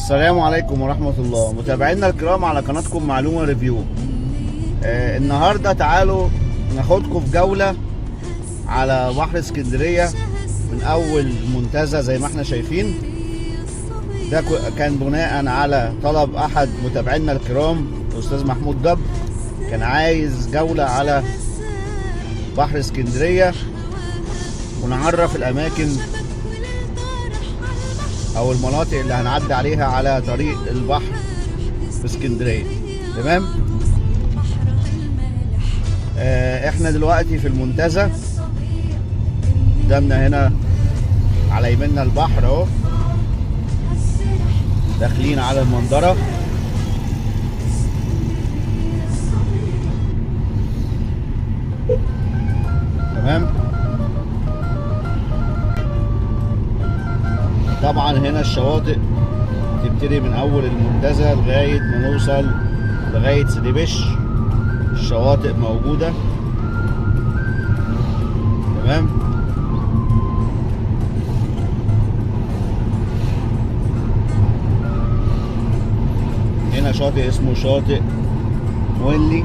السلام عليكم ورحمة الله. متابعينا الكرام على قناتكم معلومة ريفيو. النهاردة تعالوا ناخدكم في جولة على بحر اسكندرية من أول منتزه زي ما احنا شايفين. ده كان بناء على طلب أحد متابعينا الكرام الأستاذ محمود جبر، كان عايز جولة على بحر اسكندرية ونعرف الأماكن او المناطق اللي هنعدي عليها على طريق البحر في اسكندريه. تمام. احنا دلوقتي في المنتزه، قدامنا هنا على يميننا البحر اهو، داخلين على المنظره. تمام. طبعا هنا الشواطئ تبتدي من اول المنتزه لغايه ما نوصل لغايه سيدي بشر. الشواطئ موجوده. تمام. هنا شاطئ اسمه شاطئ مولي.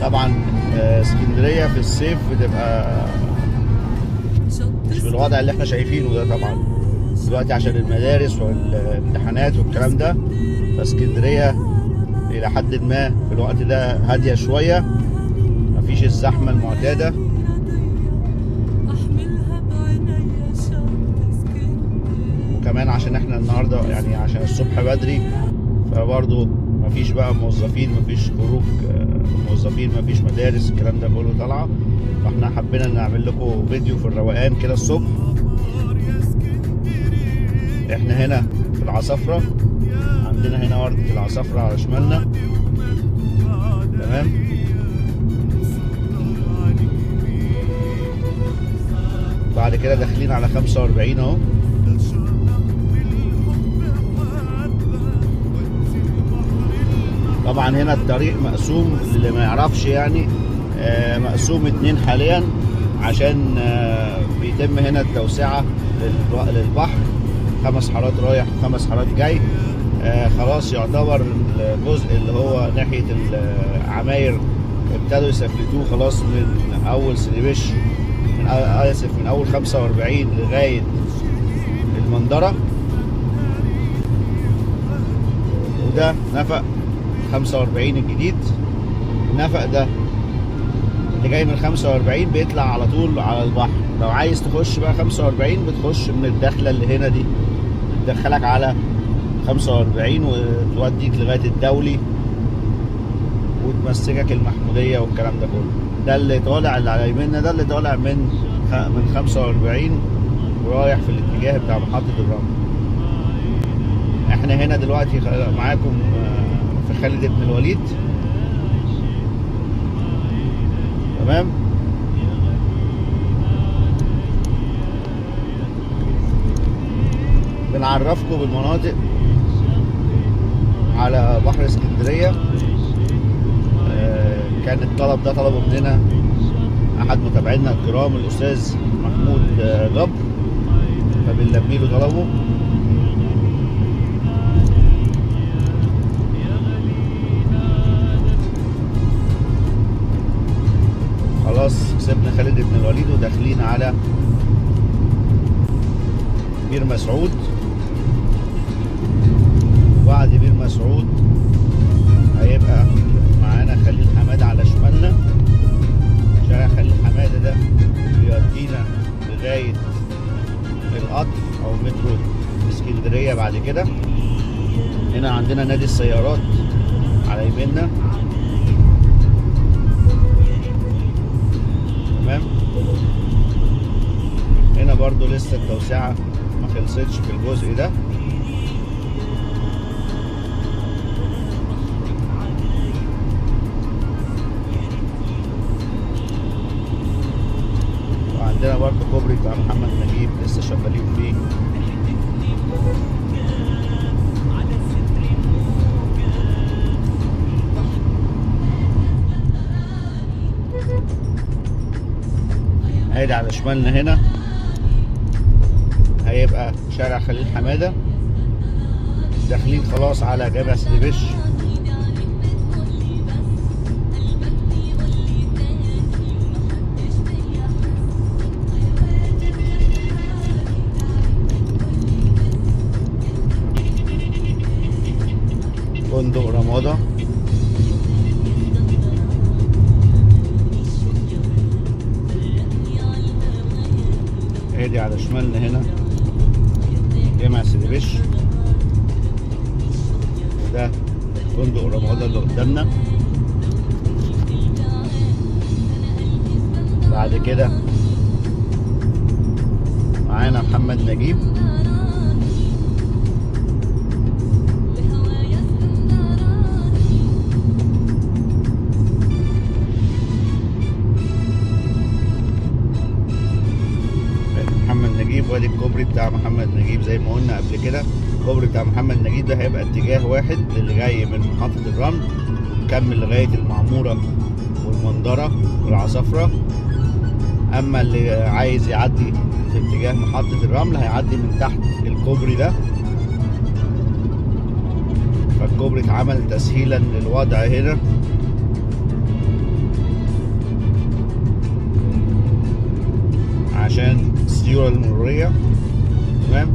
طبعا اسكندريه في الصيف بتبقى مش بالوضع اللي احنا شايفينه ده. طبعا دلوقتي عشان المدارس والامتحانات والكلام ده، فاسكندريه الى حد ما في الوقت ده هاديه شويه، مفيش الزحمه المعتاده. وكمان عشان احنا النهارده يعني عشان الصبح بدري، فبرضه مفيش بقى موظفين، مفيش خروج موظفين، مفيش مدارس، الكلام ده كله طالعه. فاحنا حبينا نعمل لكم فيديو في الروقان كده الصبح. احنا هنا في العصافره، عندنا هنا وردة العصافره على شمالنا. تمام. بعد كده داخلين على 45 اهو. طبعا هنا الطريق مقسوم، اللي ما يعرفش يعني مقسوم 2 حاليا، عشان بيتم هنا التوسعة للبحر، 5 حارات رايح و5 حارات جاي. خلاص يعتبر الجزء اللي هو ناحية العماير ابتدوا يسفلتوه خلاص من أول سيدي بشر، من أول 45 لغاية المنظرة. وده نفق 45 الجديد. النفق ده اللي جاي من 45 بيطلع على طول على البحر. لو عايز تخش بقى 45 بتخش من الدخله اللي هنا دي، تدخلك على 45 وتوديك لغايه الدولي وتمسكك المحموديه والكلام ده كله. ده اللي طالع اللي على يميننا، ده اللي طالع من 45 ورايح في الاتجاه بتاع محطه الرمل. احنا هنا دلوقتي معاكم في خالد بن الوليد. تمام. بنعرفكم بالمناطق على بحر اسكندريه. كان الطلب ده طلبه مننا احد متابعينا الكرام الاستاذ محمود جبر، فبنلبي له طلبه. خلاص سيبنا خالد بن الوليد وداخلين على بير مسعود. وبعد بير مسعود هيبقى معانا خليل حمادة على شمالنا. شارع خليل حمادة ده بيودينا لغاية القطر أو مترو اسكندرية. بعد كده هنا عندنا نادي السيارات على يميننا. تمام. هنا برضو لسه التوسعة ما خلصتش في الجزء ده. وعندنا برضو كوبري بتاع محمد نجيب لسه شغالين فيه. ادي على شمالنا هنا هيبقى شارع خليل حمادة. داخلين خلاص على جامع سيدي بشر. فندق رمادة. ادي على شمالنا هنا جامع سيدي بشر، وده فندق رمادة اللي قدامنا. بعد كده معانا محمد نجيب. وادي الكوبري بتاع محمد نجيب زي ما قلنا قبل كده. الكوبري بتاع محمد نجيب ده هيبقى اتجاه واحد للي جاي من محطة الرمل، نكمل لغاية المعمورة والمنظرة والعصافرة. اما اللي عايز يعدي في اتجاه محطة الرمل هيعدي من تحت الكوبري ده. فالكوبري اتعمل تسهيلا للوضع هنا. عشان السيولة المرورية. تمام.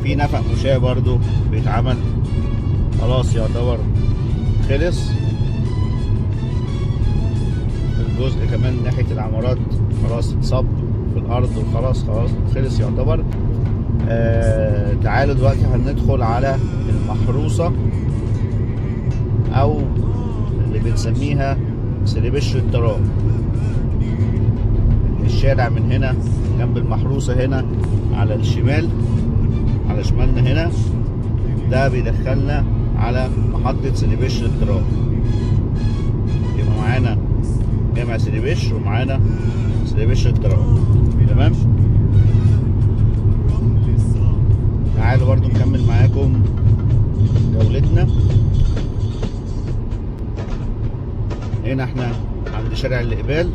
في نفق مشاة برضو بيتعمل خلاص، يعتبر خلص. الجزء كمان ناحية العمارات خلاص اتصب في الأرض وخلاص خلص يعتبر. تعالوا دلوقتي هندخل على المحروسة أو اللي بنسميها سيدي بشر التراب. الشارع من هنا جنب المحروسة هنا على الشمال، على شمالنا هنا، ده بيدخلنا على محطة سيدي بشر التراب. يبقى معانا جامع سيدي بشر ومعانا سيدي بشر التراب. تمام. تعالوا برضو نكمل معاكم جولتنا. هنا احنا عند شارع الإقبال.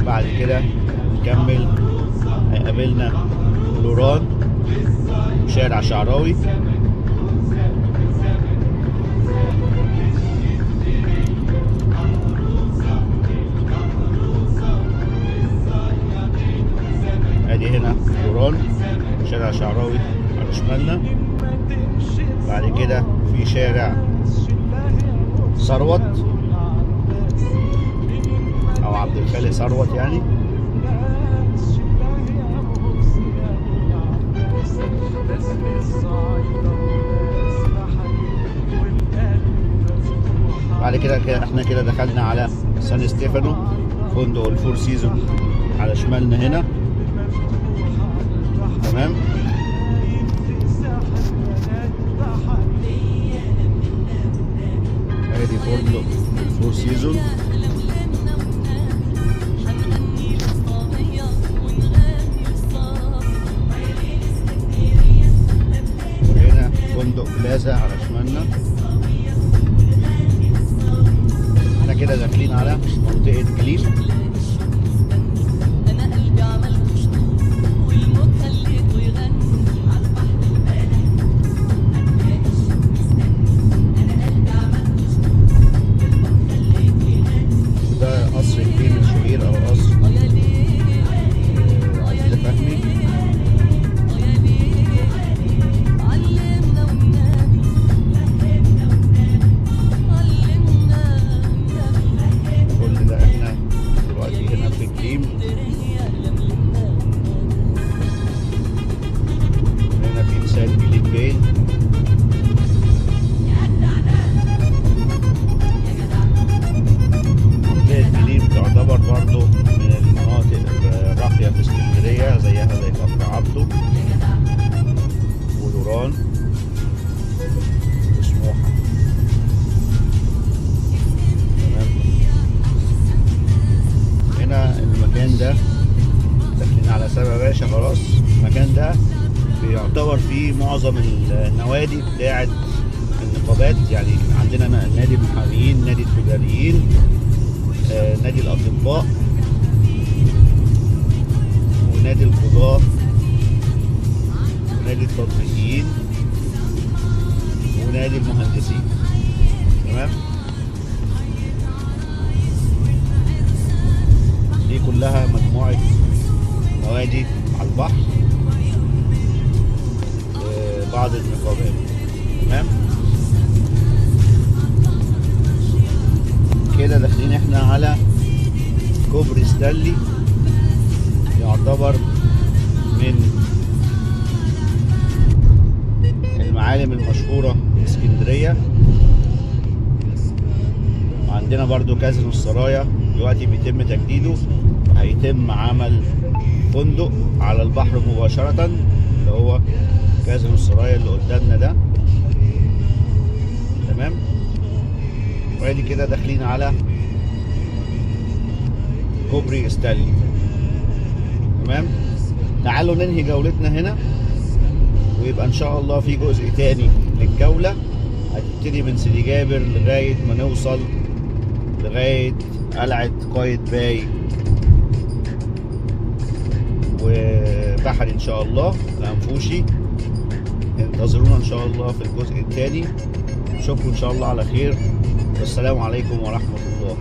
بعد كده نكمل هيقابلنا لوران شارع شعراوي. ادي هنا لوران شارع شعراوي على شمالنا. بعد كده في شارع ثروت او عبد الخالق ثروت يعني. بعد كده احنا كده دخلنا على سان ستيفانو، فندق الفور سيزون على شمالنا هنا. تمام. ادي فندق الفور سيزون. وهنا فندق بلازا على شمالنا. احنا كده داخلين على منطقة جليم. ده قصر جليم الشهير او قصر عزيزة فهمي. كل ده احنا دلوقتي هنا في جليم. هنا في مثال جليم باي. جليم تعتبر برضو من المناطق الراقية في اسكندرية، زيها زي كفر عبده ولوران وسموحة. تمام. هنا المكان ده داخلين على سبا باشا خلاص. المكان ده بيعتبر فيه معظم النوادي بتاعت نقابات، يعني عندنا نادي المحاميين، نادي التجاريين، نادي الأطباء، ونادي القضاة، ونادي التطبيقيين، ونادي المهندسين. تمام. دي كلها مجموعة نوادي على البحر، بعض النقابات. تمام. كده داخلين احنا على كوبري ستانلي، يعتبر من المعالم المشهورة في اسكندرية. وعندنا برضو كازينو السرايا دلوقتي بيتم تجديده، وهيتم عمل فندق على البحر مباشرة، اللي هو كازينو السرايا اللي قدامنا ده. تمام. وادي كده داخلين على كوبري ستانلي. تمام. تعالوا ننهي جولتنا هنا، ويبقى ان شاء الله في جزء تاني للجولة هتبتدي من سيدي جابر لغاية ما نوصل لغاية قلعة قايتباي وبحري ان شاء الله الأنفوشي. انتظرونا ان شاء الله في الجزء الثاني. نشوفكم ان شاء الله على خير، والسلام عليكم ورحمة الله.